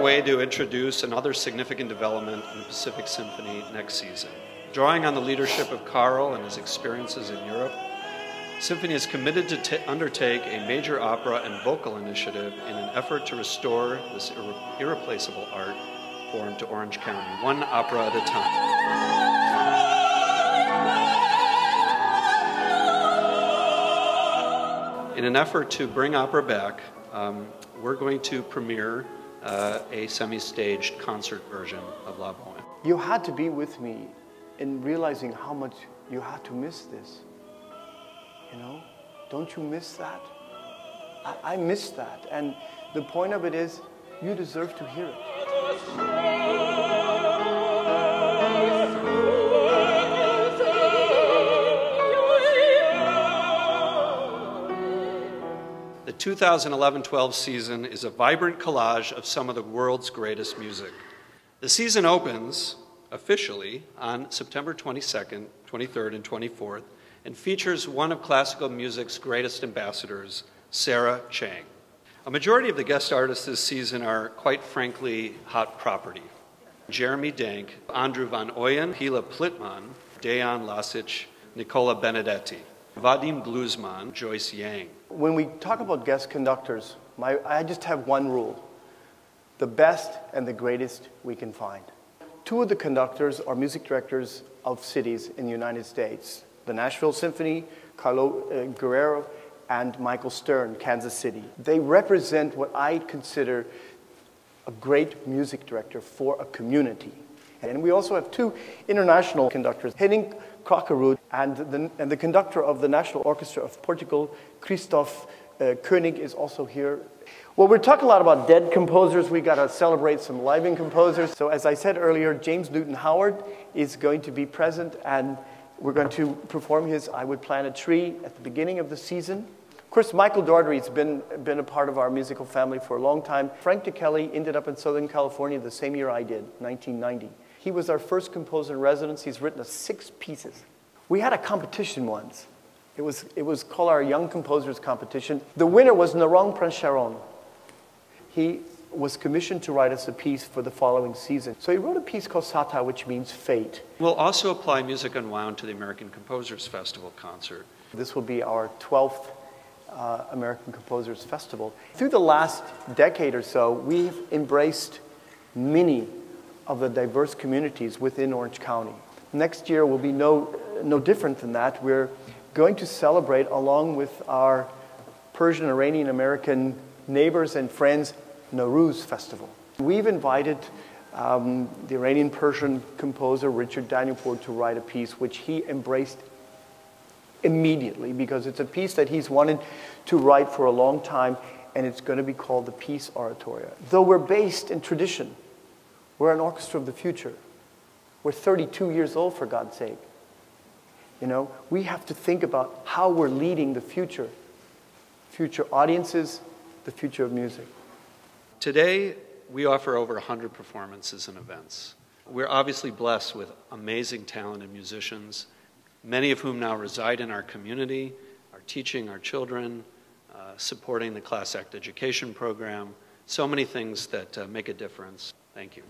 underway to introduce another significant development in the Pacific Symphony next season. Drawing on the leadership of Carl and his experiences in Europe, Symphony is committed to undertake a major opera and vocal initiative in an effort to restore this irreplaceable art form to Orange County, one opera at a time. In an effort to bring opera back, we're going to premiere a semi-staged concert version of La Bohème. You had to be with me in realizing how much you had to miss this. You know, don't you miss that? I miss that, and the point of it is, you deserve to hear it. The 2011-12 season is a vibrant collage of some of the world's greatest music. The season opens officially on September 22nd, 23rd, and 24th, and features one of classical music's greatest ambassadors, Sarah Chang. A majority of the guest artists this season are, quite frankly, hot property. Jeremy Dank, Andrew Van Ooyen, Hila Plitman, Dejan Lasic, Nicola Benedetti, Vadim Gluzman, Joyce Yang. When we talk about guest conductors, I just have one rule: the best and the greatest we can find. Two of the conductors are music directors of cities in the United States: the Nashville Symphony, Carlo Guerrero, and Michael Stern, Kansas City. They represent what I consider a great music director for a community. And we also have two international conductors, Henning Krockerud and the conductor of the National Orchestra of Portugal, Christoph Koenig, is also here. Well, we're talking a lot about dead composers. We got to celebrate some living composers. So as I said earlier, James Newton Howard is going to be present, and we're going to perform his I Would Plant a Tree at the beginning of the season. Of course, Michael Daugherty's been a part of our musical family for a long time. Frank DeKelly ended up in Southern California the same year I did, 1990. He was our first composer in residence. He's written us 6 pieces. We had a competition once. It was called our Young Composers Competition. The winner was Narong Prancharon. He was commissioned to write us a piece for the following season. So he wrote a piece called Sata, which means fate. We'll also apply Music Unwound to the American Composers Festival concert. This will be our 12th American Composers Festival. Through the last decade or so, we've embraced many of the diverse communities within Orange County. Next year will be no different than that. We're going to celebrate, along with our Persian, Iranian, American neighbors and friends, Nowruz Festival. We've invited the Iranian Persian composer Richard Danielpour to write a piece which he embraced immediately, because it's a piece that he's wanted to write for a long time, and it's going to be called the Peace Oratorio. Though we're based in tradition, we're an orchestra of the future. We're 32 years old, for God's sake. You know, we have to think about how we're leading the future audiences, the future of music. Today, we offer over 100 performances and events. We're obviously blessed with amazing talented musicians, many of whom now reside in our community, are teaching our children, supporting the Class Act education program, so many things that make a difference. Thank you.